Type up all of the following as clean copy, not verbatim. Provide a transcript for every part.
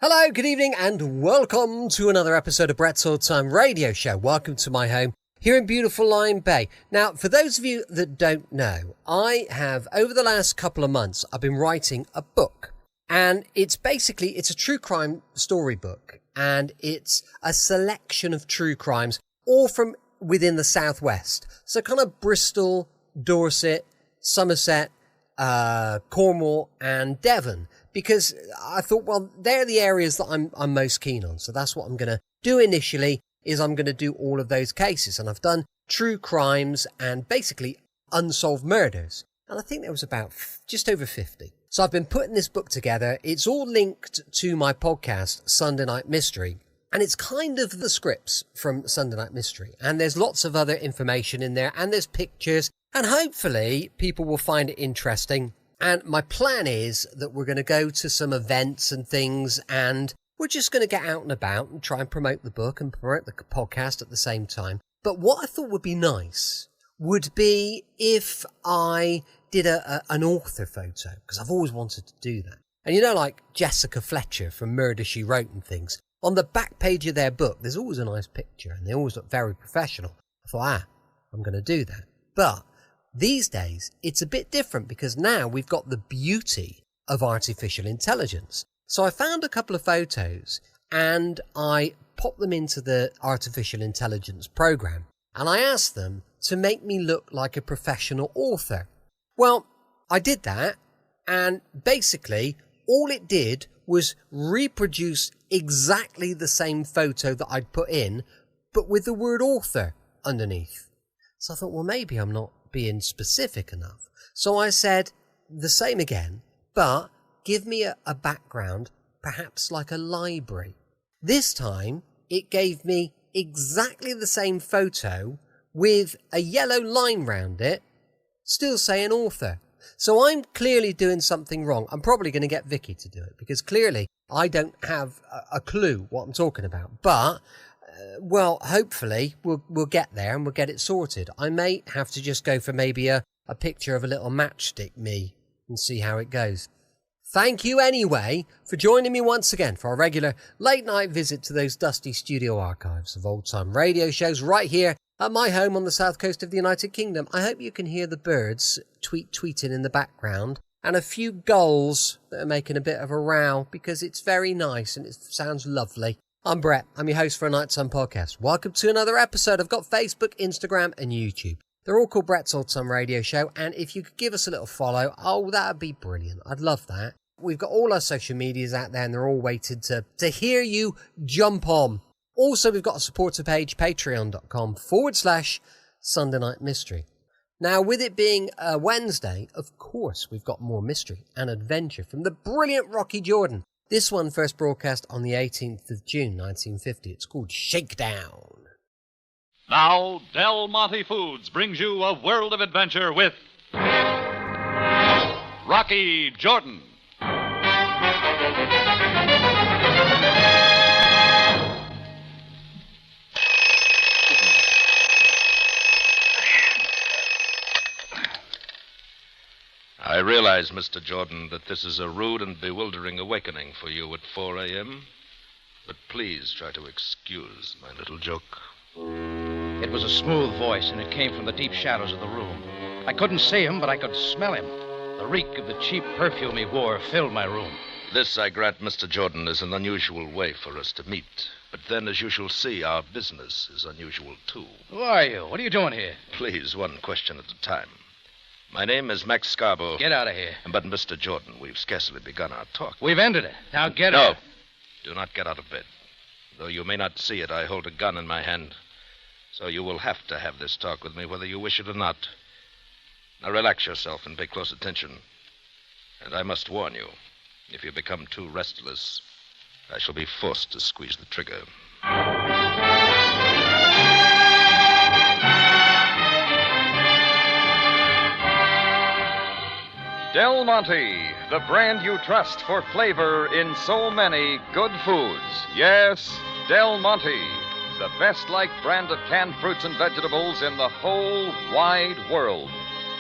Hello, good evening, and welcome to another episode of Brett's Old Time Radio Show. Welcome to my home here in beautiful Lyme Bay. Now, for those of you that don't know, I have, over the last couple of months, I've been writing a book. And it's a true crime storybook. And it's a selection of true crimes, all from within the southwest. So kind of Bristol, Dorset, Somerset, Cornwall, and Devon. Because I thought, well, they're the areas that I'm most keen on. So that's what I'm going to do initially, is I'm going to do all of those cases. And I've done true crimes and basically unsolved murders. And I think there was about just over 50. So I've been putting this book together. It's all linked to my podcast, Sunday Night Mystery. And it's kind of the scripts from Sunday Night Mystery. And there's lots of other information in there. And there's pictures. And hopefully people will find it interesting. And my plan is that we're going to go to some events and things, and we're just going to get out and about and try and promote the book and promote the podcast at the same time. But what I thought would be nice would be if I did an author photo, because I've always wanted to do that. And you know, like Jessica Fletcher from Murder, She Wrote and things, on the back page of their book, there's always a nice picture and they always look very professional. I thought, I'm going to do that. But these days, it's a bit different because now we've got the beauty of artificial intelligence. So I found a couple of photos and I popped them into the artificial intelligence program and I asked them to make me look like a professional author. Well, I did that, and basically all it did was reproduce exactly the same photo that I'd put in, but with the word author underneath. So I thought, well, maybe I'm not being specific enough. So I said the same again, but give me a background, perhaps like a library. This time it gave me exactly the same photo with a yellow line round it, still saying author. So I'm clearly doing something wrong. I'm probably going to get Vicky to do it because clearly I don't have a clue what I'm talking about. But well, hopefully we'll get there and we'll get it sorted. I may have to just go for maybe a picture of a little matchstick me and see how it goes. Thank you anyway for joining me once again for our regular late night visit to those dusty studio archives of old time radio shows right here at my home on the south coast of the United Kingdom. I hope you can hear the birds tweeting in the background and a few gulls that are making a bit of a row because it's very nice and it sounds lovely. I'm Brett. I'm your host for a Nighttime podcast. Welcome to another episode. I've got Facebook, Instagram and YouTube. They're all called Brett's Old Time Radio Show. And if you could give us a little follow, that would be brilliant. I'd love that. We've got all our social medias out there and they're all waiting to hear you jump on. Also, we've got a supporter page, patreon.com/Sunday Night Mystery. Now, with it being a Wednesday, of course, we've got more mystery and adventure from the brilliant Rocky Jordan. This one first broadcast on the 18th of June, 1950. It's called Shakedown. Now, Del Monte Foods brings you a world of adventure with Rocky Jordan. I realize, Mr. Jordan, that this is a rude and bewildering awakening for you at 4 a.m., but please try to excuse my little joke. It was a smooth voice, and it came from the deep shadows of the room. I couldn't see him, but I could smell him. The reek of the cheap perfume he wore filled my room. This, I grant, Mr. Jordan, is an unusual way for us to meet. But then, as you shall see, our business is unusual, too. Who are you? What are you doing here? Please, one question at a time. My name is Max Scarborough. Get out of here. But, Mr. Jordan, we've scarcely begun our talk. We've ended it. Now get out. out. No. Do not get out of bed. Though you may not see it, I hold a gun in my hand. So you will have to have this talk with me, whether you wish it or not. Now relax yourself and pay close attention. And I must warn you, if you become too restless, I shall be forced to squeeze the trigger. Del Monte, the brand you trust for flavor in so many good foods. Yes, Del Monte, the best-liked brand of canned fruits and vegetables in the whole wide world,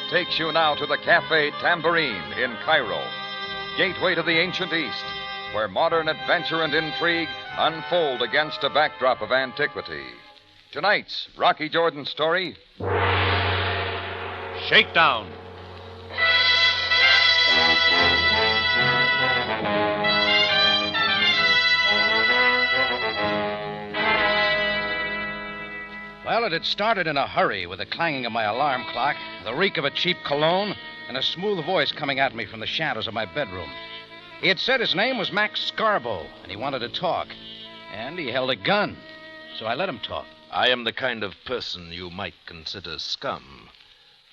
takes you now to the Cafe Tambourine in Cairo, gateway to the ancient East, where modern adventure and intrigue unfold against a backdrop of antiquity. Tonight's Rocky Jordan story, Shakedown. Well, it had started in a hurry with the clanging of my alarm clock, the reek of a cheap cologne, and a smooth voice coming at me from the shadows of my bedroom. He had said his name was Max Scarborough, and he wanted to talk. And he held a gun, so I let him talk. I am the kind of person you might consider scum.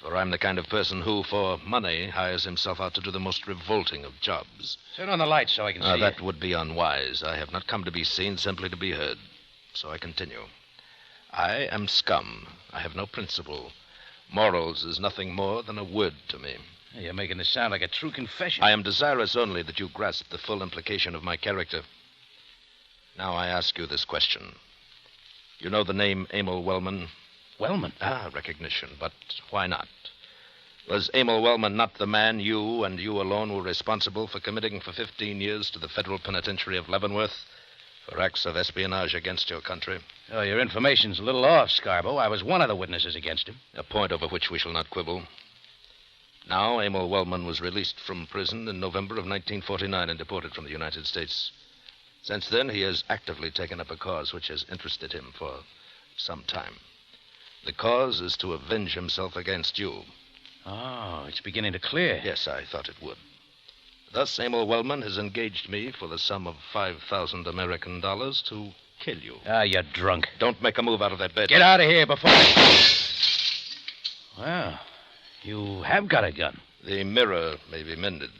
For I'm the kind of person who, for money, hires himself out to do the most revolting of jobs. Turn on the light so I can see That you. would be unwise. I have not come to be seen, simply to be heard. So I continue. I am scum. I have no principle. Morals is nothing more than a word to me. You're making this sound like a true confession. I am desirous only that you grasp the full implication of my character. Now I ask you this question. You know the name Emil Wellman? Wellman? Recognition, but why not? Was Emil Wellman not the man you and you alone were responsible for committing for 15 years to the federal penitentiary of Leavenworth for acts of espionage against your country? Oh, your information's a little off, Scarborough. I was one of the witnesses against him. A point over which we shall not quibble. Now, Emil Wellman was released from prison in November of 1949 and deported from the United States. Since then, he has actively taken up a cause which has interested him for some time. The cause is to avenge himself against you. Oh, it's beginning to clear. Yes, I thought it would. Thus, Emil Wellman has engaged me for the sum of 5,000 American dollars to kill you. You're drunk. Don't make a move out of that bed. Get out of here before Well, you have got a gun. The mirror may be mended.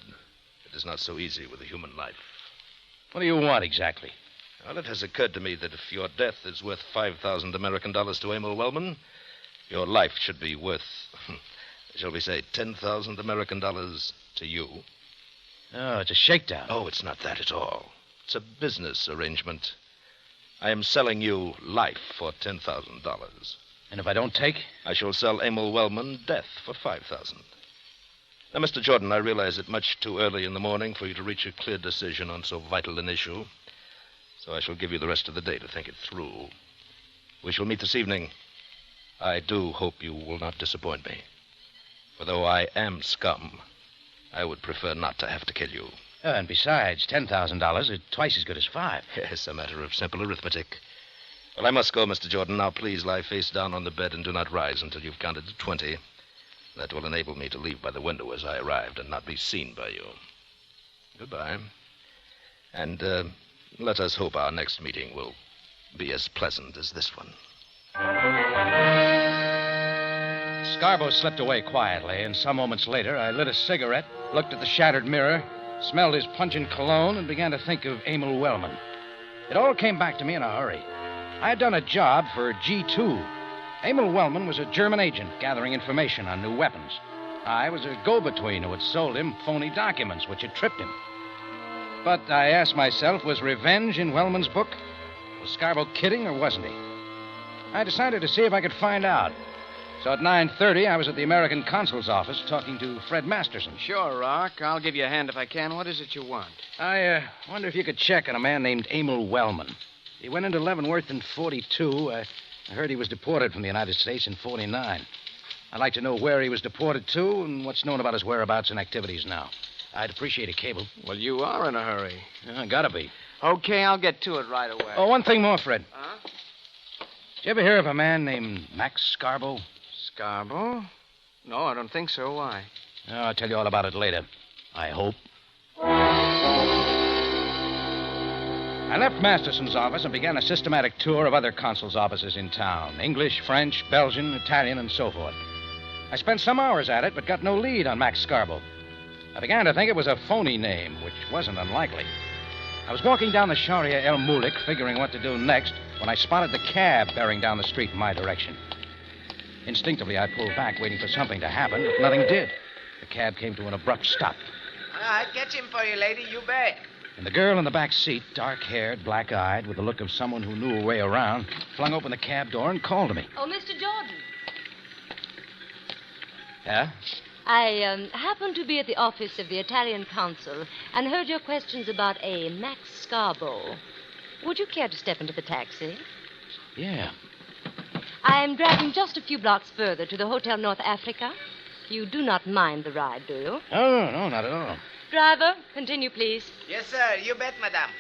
It is not so easy with a human life. What do you want exactly? Well, it has occurred to me that if your death is worth 5,000 American dollars to Emil Wellman, your life should be worth, shall we say, 10,000 American dollars to you. Oh, it's a shakedown. Oh, it's not that at all. It's a business arrangement. I am selling you life for $10,000. And if I don't take? I shall sell Emil Wellman death for 5,000. Now, Mr. Jordan, I realize it much too early in the morning for you to reach a clear decision on so vital an issue. So I shall give you the rest of the day to think it through. We shall meet this evening. I do hope you will not disappoint me. For though I am scum, I would prefer not to have to kill you. And besides, $10,000 is twice as good as 5. Yes, a matter of simple arithmetic. Well, I must go, Mr. Jordan. Now, please lie face down on the bed and do not rise until you've counted to 20. That will enable me to leave by the window as I arrived and not be seen by you. Goodbye. And let us hope our next meeting will be as pleasant as this one. Scarborough slipped away quietly, and some moments later I lit a cigarette, looked at the shattered mirror, smelled his pungent cologne, and began to think of Emil Wellman. It all came back to me in a hurry. I had done a job for G2. Emil Wellman was a German agent gathering information on new weapons. I was a go-between who had sold him phony documents which had tripped him. But I asked myself, was revenge in Wellman's book? Was Scarborough kidding or wasn't he? I decided to see if I could find out. So at 9:30, I was at the American consul's office talking to Fred Masterson. Sure, Rock. I'll give you a hand if I can. What is it you want? I wonder if you could check on a man named Emil Wellman. He went into Leavenworth in 42. I heard he was deported from the United States in 49. I'd like to know where he was deported to and what's known about his whereabouts and activities now. I'd appreciate a cable. Well, you are in a hurry. Gotta be. Okay, I'll get to it right away. Oh, one thing more, Fred. Huh? Did you ever hear of a man named Max Scarborough? Scarborough? No, I don't think so. Why? Oh, I'll tell you all about it later. I hope. I left Masterson's office and began a systematic tour of other consuls' offices in town. English, French, Belgian, Italian, and so forth. I spent some hours at it, but got no lead on Max Scarborough. I began to think it was a phony name, which wasn't unlikely. I was walking down the Sharia El Mulik, figuring what to do next, when I spotted the cab bearing down the street in my direction. Instinctively, I pulled back, waiting for something to happen, but nothing did. The cab came to an abrupt stop. I'll catch him for you, lady. You bet. And the girl in the back seat, dark-haired, black-eyed, with the look of someone who knew her way around, flung open the cab door and called to me. Oh, Mr. Jordan. Yeah? I happened to be at the office of the Italian consul and heard your questions about a Max Scarbo. Would you care to step into the taxi? Yeah. I'm driving just a few blocks further to the Hotel North Africa. You do not mind the ride, do you? No, not at all. Driver, continue, please. Yes, sir. You bet, madame.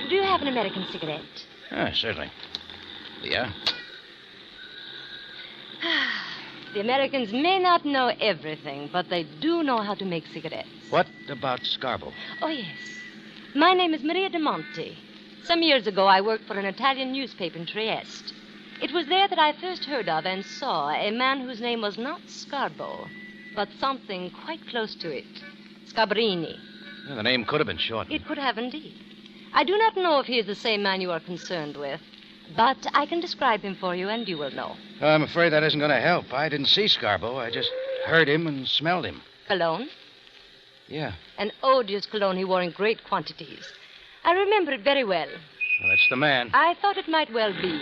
Do you have an American cigarette? Certainly. Yeah. The Americans may not know everything, but they do know how to make cigarettes. What about Scarbo? Oh, yes. My name is Maria de Monte. Some years ago, I worked for an Italian newspaper in Trieste. It was there that I first heard of and saw a man whose name was not Scarbo, but something quite close to it. Scabrini. Yeah, the name could have been shortened. It could have indeed. I do not know if he is the same man you are concerned with, but I can describe him for you and you will know. I'm afraid that isn't going to help. I didn't see Scarbo. I just heard him and smelled him. Cologne? Yeah. An odious cologne he wore in great quantities. I remember it very well. Well, that's the man. I thought it might well be.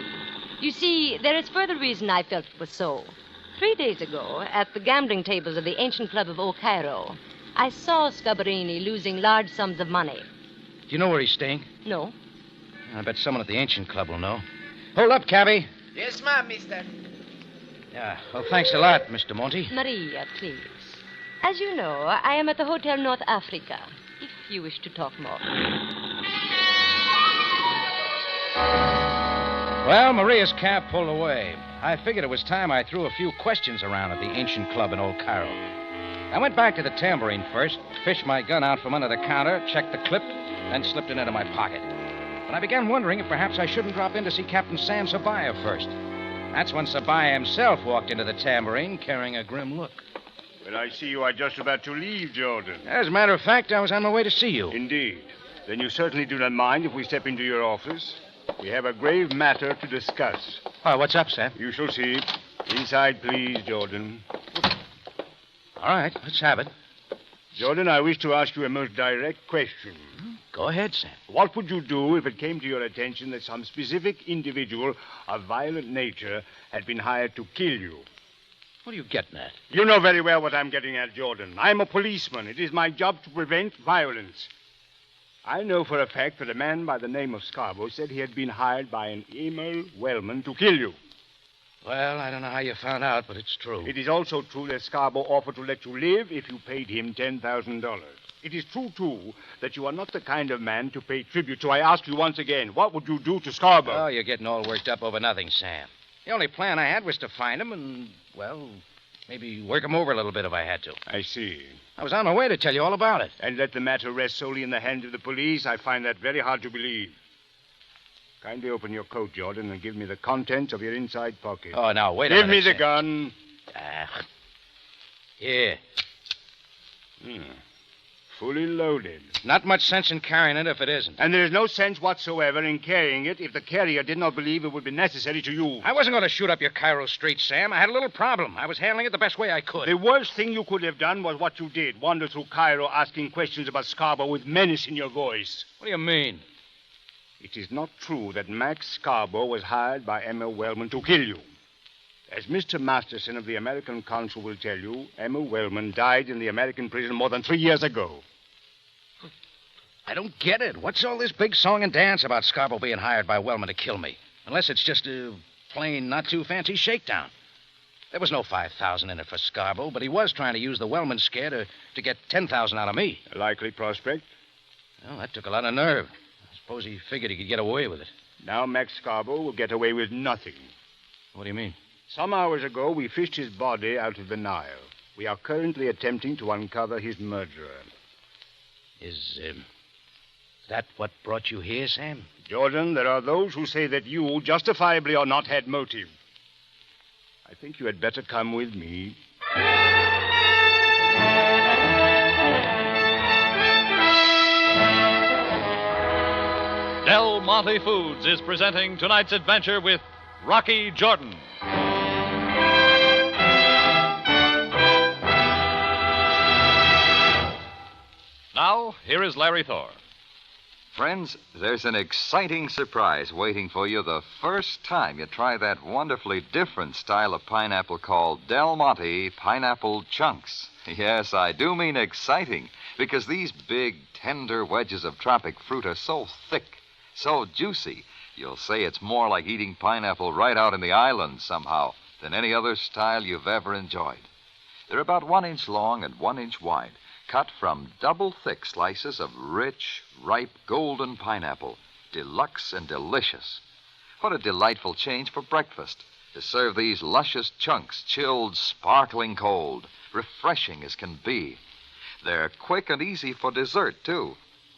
You see, there is further reason I felt it was so. 3 days ago, at the gambling tables of the ancient club of Old Cairo, I saw Scabrini losing large sums of money. Do you know where he's staying? No. I bet someone at the ancient club will know. Hold up, cabby. Yes, ma'am, mister. Yeah, well, thanks a lot, Mr. Monty. Maria, please. As you know, I am at the Hotel North Africa, if you wish to talk more. Well, Maria's cab pulled away. I figured it was time I threw a few questions around at the ancient club in Old Cairo. I went back to the tambourine first, fished my gun out from under the counter, checked the clip, then slipped it into my pocket. But I began wondering if perhaps I shouldn't drop in to see Captain Sam Sabaya first. That's when Sabaya himself walked into the tambourine carrying a grim look. Well, I see you are just about to leave, Jordan. As a matter of fact, I was on my way to see you. Indeed. Then you certainly do not mind if we step into your office. We have a grave matter to discuss. Oh, what's up, Sam? You shall see. Inside, please, Jordan. All right, let's have it. Jordan, I wish to ask you a most direct question. Go ahead, Sam. What would you do if it came to your attention that some specific individual of violent nature had been hired to kill you? What are you getting at? You know very well what I'm getting at, Jordan. I'm a policeman. It is my job to prevent violence. I know for a fact that a man by the name of Scarbo said he had been hired by an Emil Wellman to kill you. Well, I don't know how you found out, but it's true. It is also true that Scarbo offered to let you live if you paid him $10,000. It is true, too, that you are not the kind of man to pay tribute. So I ask you once again, what would you do to Scarbo? Oh, you're getting all worked up over nothing, Sam. The only plan I had was to find him and, well, maybe work him over a little bit if I had to. I see. I was on my way to tell you all about it. And let the matter rest solely in the hands of the police? I find that very hard to believe. Kindly open your coat, Jordan, and give me the contents of your inside pocket. Oh, now, wait a minute. Give me the Sam. gun. Here. Fully loaded. Not much sense in carrying it if it isn't. And there is no sense whatsoever in carrying it if the carrier did not believe it would be necessary to you. I wasn't going to shoot up your Cairo street, Sam. I had a little problem. I was handling it the best way I could. The worst thing you could have done was what you did. Wander through Cairo asking questions about Scarbo with menace in your voice. What do you mean? It is not true that Max Scarbo was hired by Emil Wellman to kill you. As Mr. Masterson of the American consul will tell you, Emil Wellman died in the American prison more than 3 years ago. I don't get it. What's all this big song and dance about Scarbo being hired by Wellman to kill me? Unless it's just a plain, not-too-fancy shakedown. There was no $5,000 in it for Scarbo, but he was trying to use the Wellman scare to get $10,000 out of me. A likely prospect? Well, that took a lot of nerve. I suppose he figured he could get away with it. Now Max Scarbo will get away with nothing. What do you mean? Some hours ago, we fished his body out of the Nile. We are currently attempting to uncover his murderer. Is that what brought you here, Sam? Jordan, there are those who say that you, justifiably or not, had motive. I think you had better come with me. Del Monte Foods is presenting tonight's adventure with Rocky Jordan. Now, here is Larry Thor. Friends, there's an exciting surprise waiting for you the first time you try that wonderfully different style of pineapple called Del Monte Pineapple Chunks. Yes, I do mean exciting, because these big, tender wedges of tropic fruit are so thick, so juicy, you'll say it's more like eating pineapple right out in the islands somehow than any other style you've ever enjoyed. They're about 1 inch long and 1 inch wide, cut from double-thick slices of rich, ripe, golden pineapple, deluxe and delicious. What a delightful change for breakfast, to serve these luscious chunks chilled sparkling cold, refreshing as can be. They're quick and easy for dessert, too,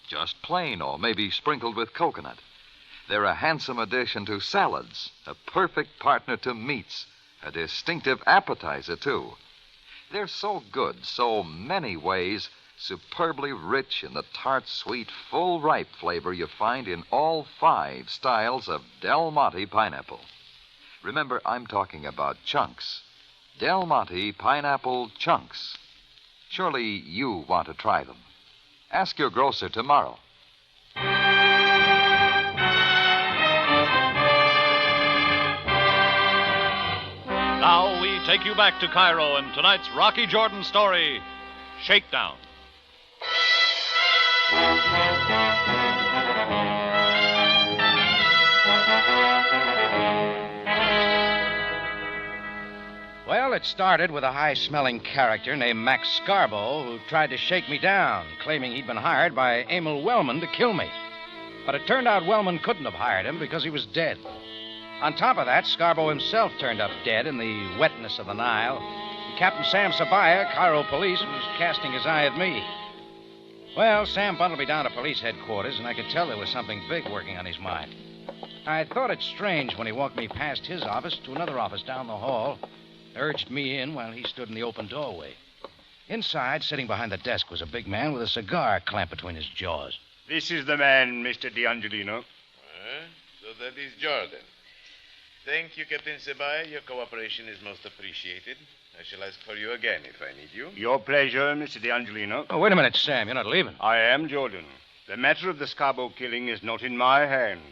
just plain or maybe sprinkled with coconut. They're a handsome addition to salads, a perfect partner to meats, a distinctive appetizer, too. They're so good, so many ways, superbly rich in the tart, sweet, full, ripe flavor you find in all 5 styles of Del Monte pineapple. Remember, I'm talking about chunks. Del Monte Pineapple Chunks. Surely you want to try them. Ask your grocer tomorrow. Now we take you back to Cairo in tonight's Rocky Jordan story, Shakedown. Well, it started with a high-smelling character named Max Scarborough who tried to shake me down, claiming he'd been hired by Emil Wellman to kill me. But it turned out Wellman couldn't have hired him because he was dead. On top of that, Scarborough himself turned up dead in the wetness of the Nile. And Captain Sam Sabaya, Cairo police, was casting his eye at me. Well, Sam bundled me down to police headquarters, and I could tell there was something big working on his mind. I thought it strange when he walked me past his office to another office down the hall, urged me in while he stood in the open doorway. Inside, sitting behind the desk, was a big man with a cigar clamped between his jaws. This is the man, Mr. D'Angelino. So that is Jordan. Thank you, Captain Sabaya. Your cooperation is most appreciated. I shall ask for you again if I need you. Your pleasure, Mr. D'Angelino. Oh, wait a minute, Sam. You're not leaving. I am, Jordan. The matter of the Scarborough killing is not in my hands.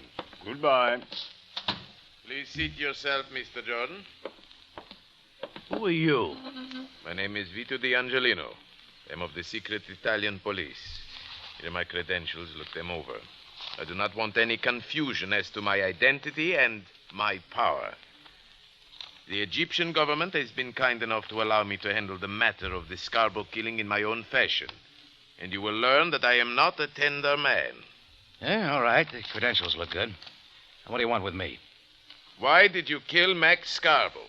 Goodbye. Please seat yourself, Mr. Jordan. Who are you? My name is Vito D'Angelino. I'm of the secret Italian police. Here are my credentials. Look them over. I do not want any confusion as to my identity and my power. The Egyptian government has been kind enough to allow me to handle the matter of the Scarborough killing in my own fashion. And you will learn that I am not a tender man. Yeah, all right. The credentials look good. What do you want with me? Why did you kill Max Scarborough?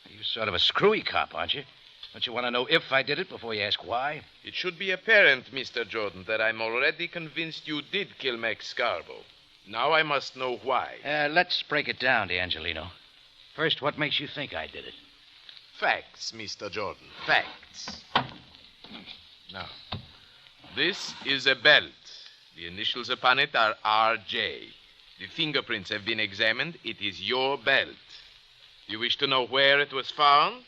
You're sort of a screwy cop, aren't you? Don't you want to know if I did it before you ask why? It should be apparent, Mr. Jordan, that I'm already convinced you did kill Max Scarborough. Now I must know why. Let's break it down, D'Angelino. First, what makes you think I did it? Facts, Mr. Jordan. Facts. Now, this is a belt. The initials upon it are R.J. The fingerprints have been examined. It is your belt. You wish to know where it was found?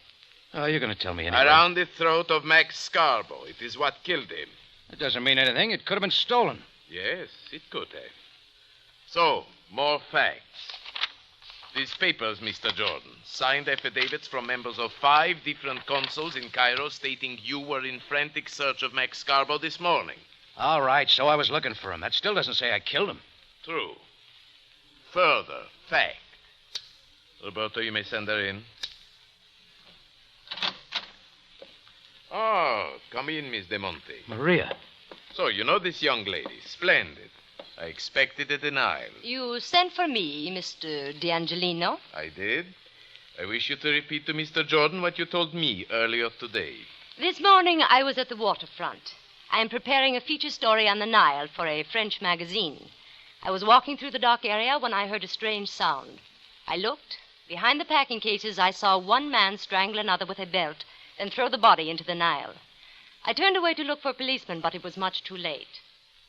Oh, you're going to tell me anyway. Around the throat of Max Scarborough. It is what killed him. It doesn't mean anything. It could have been stolen. Yes, it could have. So, more facts. These papers, Mr. Jordan, signed affidavits from members of 5 different consuls in Cairo stating you were in frantic search of Max Scarborough this morning. All right, so I was looking for him. That still doesn't say I killed him. True. Further fact. Roberto, you may send her in. Oh, come in, Miss De Monte. Maria. So, you know this young lady. Splendid. I expected a denial. You sent for me, Mr. D'Angelino. I did. I wish you to repeat to Mr. Jordan what you told me earlier today. This morning I was at the waterfront. I am preparing a feature story on the Nile for a French magazine. I was walking through the dock area when I heard a strange sound. I looked. Behind the packing cases, I saw one man strangle another with a belt, then throw the body into the Nile. I turned away to look for policemen, but it was much too late.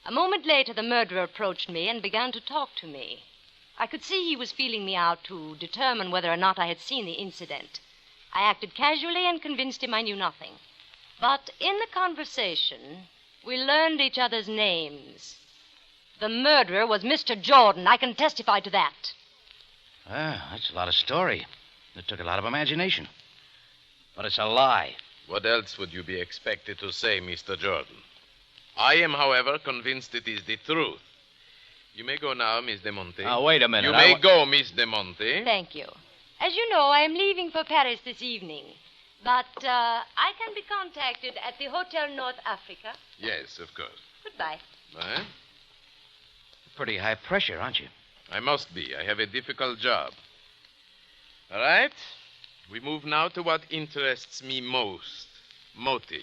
A moment later, the murderer approached me and began to talk to me. I could see he was feeling me out to determine whether or not I had seen the incident. I acted casually and convinced him I knew nothing. But in the conversation, we learned each other's names. The murderer was Mr. Jordan. I can testify to that. That's a lot of story. It took a lot of imagination. But it's a lie. What else would you be expected to say, Mr. Jordan? I am, however, convinced it is the truth. You may go now, Miss De Monte. Now, wait a minute. You may go, Miss De Monte. Thank you. As you know, I am leaving for Paris this evening. But I can be contacted at the Hotel North Africa. Yes, of course. Goodbye. Bye. Pretty high pressure, aren't you? I must be. I have a difficult job. All right. We move now to what interests me most. Motive.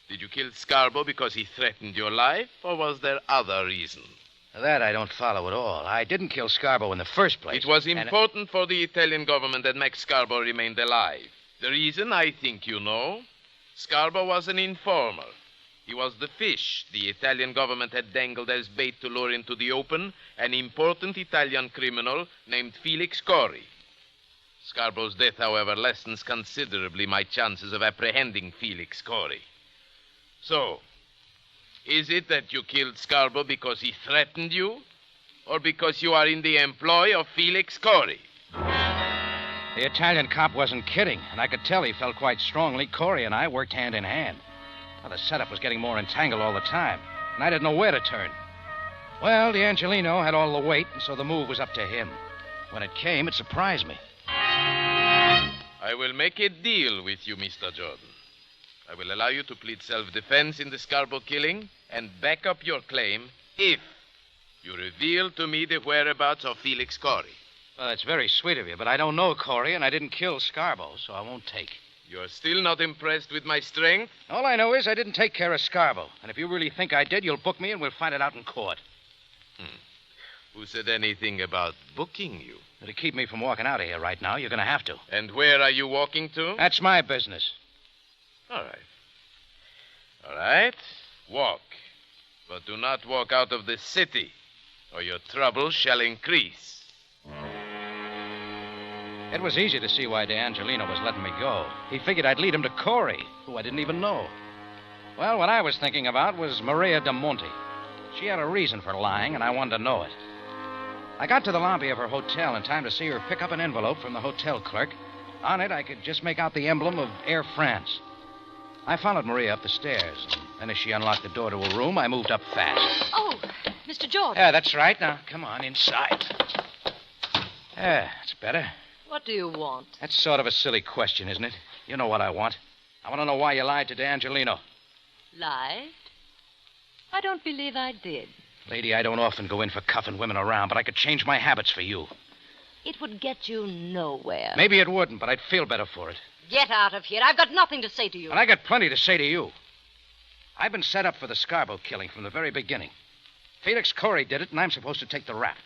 Did you kill Scarborough because he threatened your life, or was there other reason? That I don't follow at all. I didn't kill Scarborough in the first place. It was important for the Italian government that Max Scarborough remained alive. The reason, I think you know. Scarborough was an informer. He was the fish the Italian government had dangled as bait to lure into the open an important Italian criminal named Felix Corey. Scarborough's death, however, lessens considerably my chances of apprehending Felix Corey. So, is it that you killed Scarborough because he threatened you, or because you are in the employ of Felix Corey? The Italian cop wasn't kidding, and I could tell he felt quite strongly Corey and I worked hand in hand. Well, the setup was getting more entangled all the time, and I didn't know where to turn. Well, D'Angelino had all the weight, and so the move was up to him. When it came, it surprised me. I will make a deal with you, Mr. Jordan. I will allow you to plead self-defense in the Scarborough killing and back up your claim if you reveal to me the whereabouts of Felix Corey. Well, that's very sweet of you, but I don't know Corey, and I didn't kill Scarborough, so I won't take. You're still not impressed with my strength? All I know is I didn't take care of Scarborough, and if you really think I did, you'll book me and we'll find it out in court. Who said anything about booking you? To keep me from walking out of here right now, you're going to have to. And where are you walking to? That's my business. All right. All right. Walk. But do not walk out of the city, or your trouble shall increase. It was easy to see why D'Angelino was letting me go. He figured I'd lead him to Corey, who I didn't even know. Well, what I was thinking about was Maria de Monte. She had a reason for lying, and I wanted to know it. I got to the lobby of her hotel in time to see her pick up an envelope from the hotel clerk. On it, I could just make out the emblem of Air France. I followed Maria up the stairs, and then as she unlocked the door to her room, I moved up fast. Oh, Mr. Jordan. Yeah, that's right. Now, come on, inside. Yeah, that's better. What do you want? That's sort of a silly question, isn't it? You know what I want. I want to know why you lied to D'Angelino. Lied? I don't believe I did. Lady, I don't often go in for cuffing women around, but I could change my habits for you. It would get you nowhere. Maybe it wouldn't, but I'd feel better for it. Get out of here. I've got nothing to say to you. And I got plenty to say to you. I've been set up for the Scarborough killing from the very beginning. Felix Corey did it, and I'm supposed to take the rap.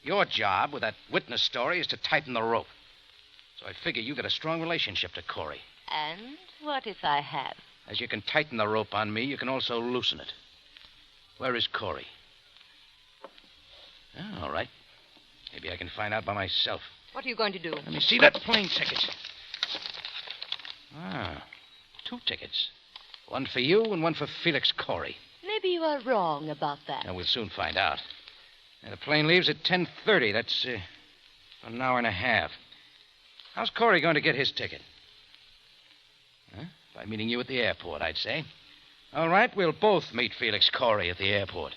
Your job with that witness story is to tighten the rope. So I figure you got a strong relationship to Corey. And what if I have? As you can tighten the rope on me, you can also loosen it. Where is Corey? Oh, all right. Maybe I can find out by myself. What are you going to do? Let me see that plane ticket. 2 tickets. One for you and one for Felix Corey. Maybe you are wrong about that. And we'll soon find out. And the plane leaves at 10:30. That's an hour and a half. How's Corey going to get his ticket? By meeting you at the airport, I'd say. All right, we'll both meet Felix Corey at the airport.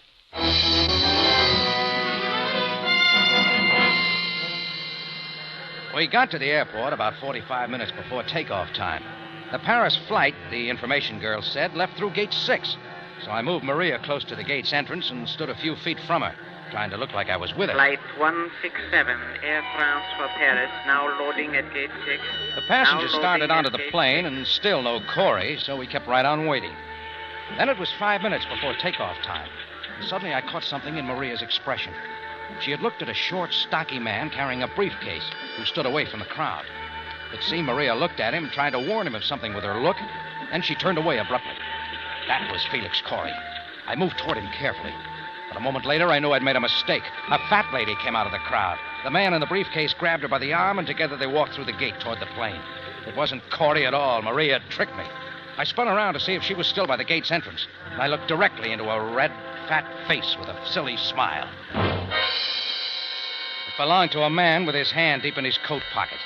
We got to the airport about 45 minutes before takeoff time. The Paris flight, the information girl said, left through gate 6. So I moved Maria close to the gate's entrance and stood a few feet from her, trying to look like I was with her. Flight 167, Air France for Paris, now loading at gate 6. The passengers started onto the plane, and still no Corey, so we kept right on waiting. Then it was 5 minutes before takeoff time. And suddenly I caught something in Maria's expression. She had looked at a short, stocky man carrying a briefcase who stood away from the crowd. It seemed Maria looked at him, trying to warn him of something with her look, then she turned away abruptly. That was Felix Corey. I moved toward him carefully. But a moment later, I knew I'd made a mistake. A fat lady came out of the crowd. The man in the briefcase grabbed her by the arm, and together they walked through the gate toward the plane. It wasn't Corey at all. Maria had tricked me. I spun around to see if she was still by the gate's entrance, and I looked directly into a red, fat face with a silly smile. It belonged to a man with his hand deep in his coat pocket.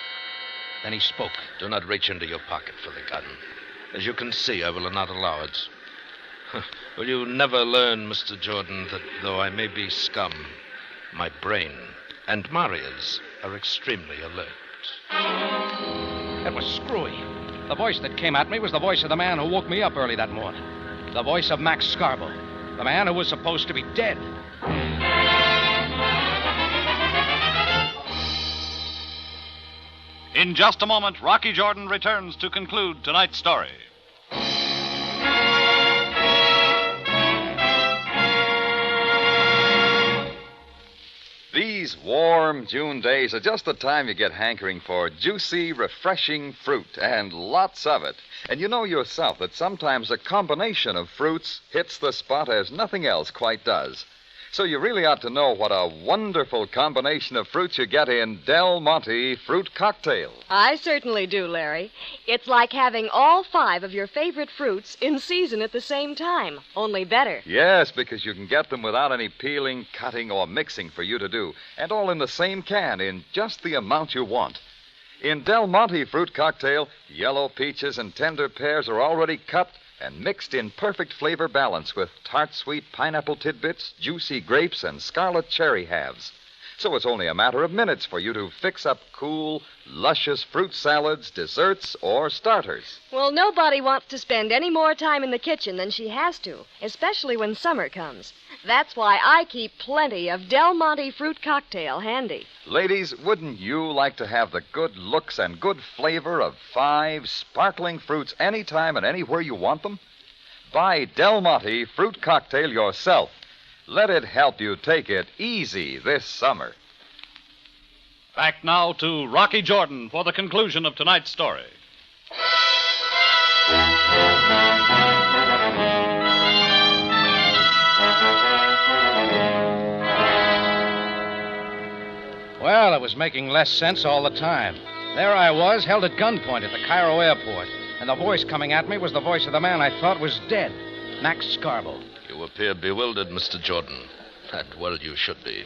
Then he spoke. Do not reach into your pocket for the gun. As you can see, I will not allow it. Will you never learn, Mr. Jordan, that though I may be scum, my brain and Maria's are extremely alert? It was screwy. The voice that came at me was the voice of the man who woke me up early that morning. The voice of Max Scarborough, the man who was supposed to be dead. In just a moment, Rocky Jordan returns to conclude tonight's story. These warm June days are just the time you get hankering for juicy, refreshing fruit, and lots of it. And you know yourself that sometimes a combination of fruits hits the spot as nothing else quite does. So you really ought to know what a wonderful combination of fruits you get in Del Monte Fruit Cocktail. I certainly do, Larry. It's like having all 5 of your favorite fruits in season at the same time, only better. Yes, because you can get them without any peeling, cutting, or mixing for you to do, and all in the same can in just the amount you want. In Del Monte Fruit Cocktail, yellow peaches and tender pears are already cut and mixed in perfect flavor balance with tart-sweet pineapple tidbits, juicy grapes, and scarlet cherry halves. So it's only a matter of minutes for you to fix up cool, luscious fruit salads, desserts, or starters. Well, nobody wants to spend any more time in the kitchen than she has to, especially when summer comes. That's why I keep plenty of Del Monte Fruit Cocktail handy. Ladies, wouldn't you like to have the good looks and good flavor of 5 sparkling fruits anytime and anywhere you want them? Buy Del Monte Fruit Cocktail yourself. Let it help you take it easy this summer. Back now to Rocky Jordan for the conclusion of tonight's story. Well, it was making less sense all the time. There I was, held at gunpoint at the Cairo airport, and the voice coming at me was the voice of the man I thought was dead, Max Scarborough. You appear bewildered, Mr. Jordan. And well, you should be.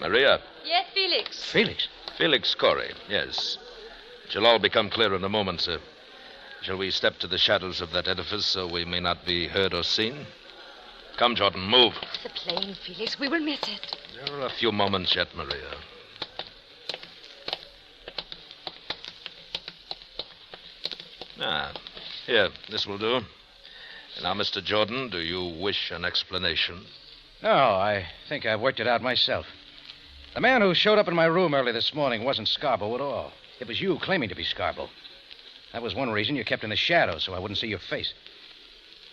Maria? Yes, Felix. Felix? Felix Corey, yes. It shall all become clear in a moment, sir. Shall we step to the shadows of that edifice so we may not be heard or seen? Come, Jordan, move. The plane, Felix. We will miss it. There are a few moments yet, Maria. Here, this will do. Now, Mr. Jordan, do you wish an explanation? No, I think I've worked it out myself. The man who showed up in my room early this morning wasn't Scarborough at all. It was you claiming to be Scarborough. That was one reason you kept in the shadows, so I wouldn't see your face.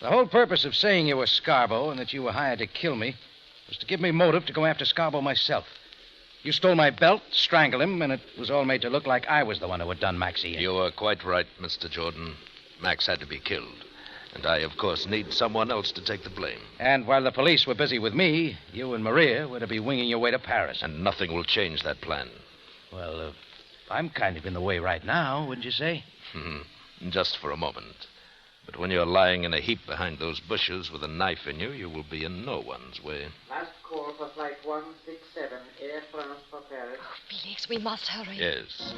The whole purpose of saying you were Scarborough and that you were hired to kill me was to give me motive to go after Scarborough myself. You stole my belt, strangled him, and it was all made to look like I was the one who had done Maxie in. You are quite right, Mr. Jordan. Max had to be killed. And I, of course, need someone else to take the blame. And while the police were busy with me, you and Maria were to be winging your way to Paris. And nothing will change that plan. Well, I'm kind of in the way right now, wouldn't you say? Just for a moment. But when you're lying in a heap behind those bushes with a knife in you, you will be in no one's way. Last call for flight 167, Air France for Paris. Oh, Felix, we must hurry. Yes.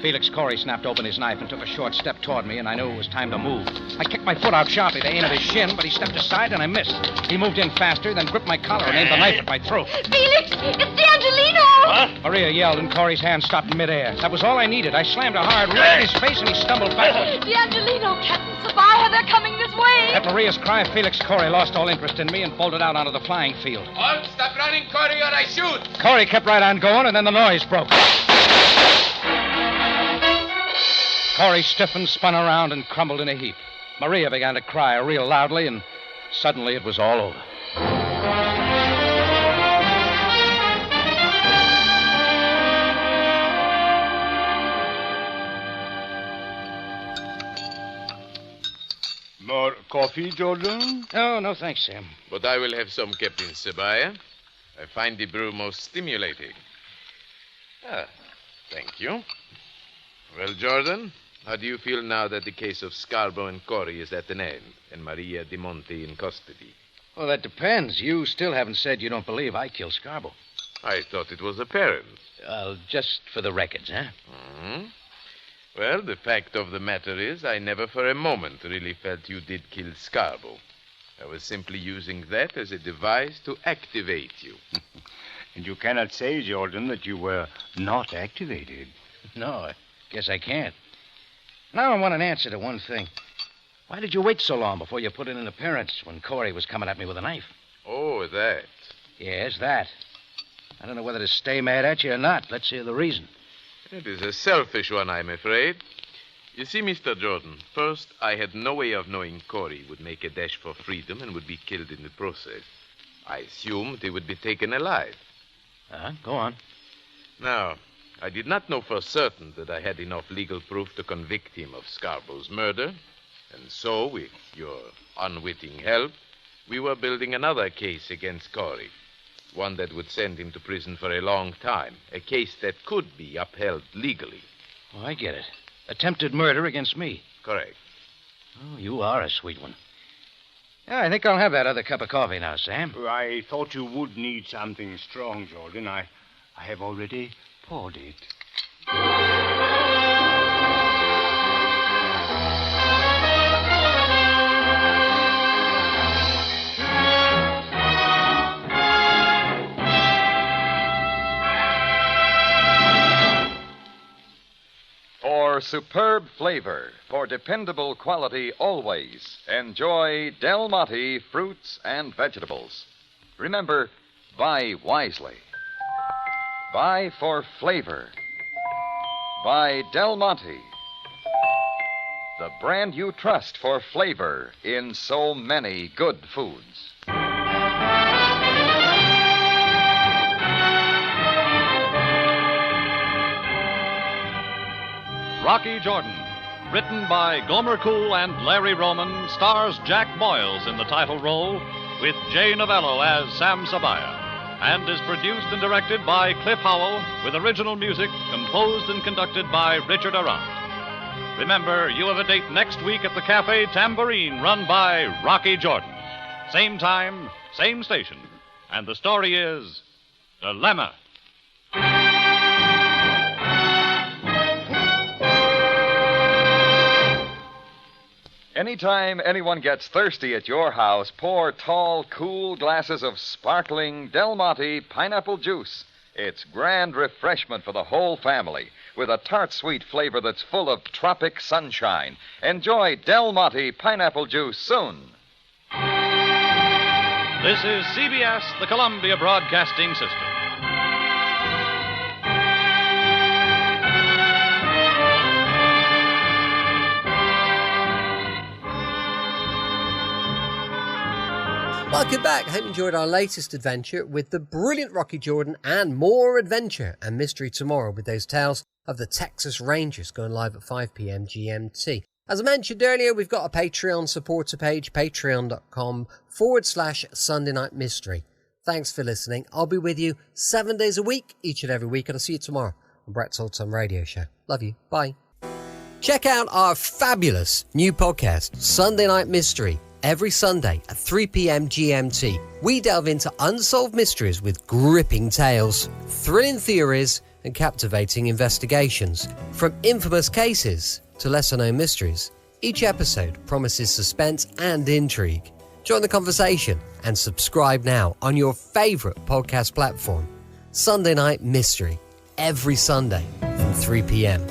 Felix Corey snapped open his knife and took a short step toward me, and I knew it was time to move. I kicked my foot out sharply to aim at his shin, but he stepped aside and I missed. He moved in faster, then gripped my collar and aimed the knife at my throat. Felix, it's the Angelino! What? Maria yelled, and Corey's hand stopped in midair. That was all I needed. I slammed a hard right in his face, and he stumbled backwards. The Angelino, Captain Sabaya, they're coming this way. At Maria's cry, Felix Corey lost all interest in me and bolted out onto the flying field. Halt! Stop running, Corey, or I shoot! Corey kept right on going, and then the noise broke. Corey stiffened, spun around, and crumbled in a heap. Maria began to cry real loudly, and suddenly it was all over. More coffee, Jordan? Oh, no, thanks, Sam. But I will have some, Captain Sabaya. I find the brew most stimulating. Thank you. Well, Jordan, How do you feel now that the case of Scarborough and Corey is at an end, and Maria de Monte in custody? Well, that depends. You still haven't said you don't believe I killed Scarborough. I thought it was apparent. Just for the records, huh? Mm-hmm. Well, the fact of the matter is I never for a moment really felt you did kill Scarborough. I was simply using that as a device to activate you. And you cannot say, Jordan, that you were not activated. No, I guess I can't. Now I want an answer to one thing. Why did you wait so long before you put in an appearance when Corey was coming at me with a knife? Oh, that. Yes, that. I don't know whether to stay mad at you or not. Let's hear the reason. It is a selfish one, I'm afraid. You see, Mr. Jordan, first, I had no way of knowing Corey would make a dash for freedom and would be killed in the process. I assumed he would be taken alive. Go on. Now, I did not know for certain that I had enough legal proof to convict him of Scarborough's murder. And so, with your unwitting help, we were building another case against Corey. One that would send him to prison for a long time. A case that could be upheld legally. Oh, I get it. Attempted murder against me. Correct. Oh, you are a sweet one. Yeah, I think I'll have that other cup of coffee now, Sam. I thought you would need something strong, Jordan. I have already poured it. For superb flavor, for dependable quality always, enjoy Del Monte fruits and vegetables. Remember, buy wisely. Buy for flavor. Buy Del Monte, the brand you trust for flavor in so many good foods. Rocky Jordan, written by Gomer Cool and Larry Roman, stars Jack Moyles in the title role with Jay Novello as Sam Sabaya, and is produced and directed by Cliff Howell with original music composed and conducted by Richard Arant. Remember, you have a date next week at the Cafe Tambourine, run by Rocky Jordan. Same time, same station. And the story is Dilemma. Anytime anyone gets thirsty at your house, pour tall, cool glasses of sparkling Del Monte pineapple juice. It's grand refreshment for the whole family, with a tart sweet flavor that's full of tropic sunshine. Enjoy Del Monte pineapple juice soon. This is CBS, the Columbia Broadcasting System. Welcome back. I hope you enjoyed our latest adventure with the brilliant Rocky Jordan, and more adventure and mystery tomorrow with those tales of the Texas Rangers going live at 5 p.m. GMT. As I mentioned earlier, we've got a Patreon supporter page, patreon.com/Sunday Night Mystery. Thanks for listening. I'll be with you 7 days a week, each and every week, and I'll see you tomorrow on Brett's Old Time Radio Show. Love you. Bye. Check out our fabulous new podcast, Sunday Night Mystery. Every Sunday at 3 p.m. GMT, we delve into unsolved mysteries with gripping tales, thrilling theories, and captivating investigations. From infamous cases to lesser-known mysteries, each episode promises suspense and intrigue. Join the conversation and subscribe now on your favorite podcast platform. Sunday Night Mystery, every Sunday from 3 p.m.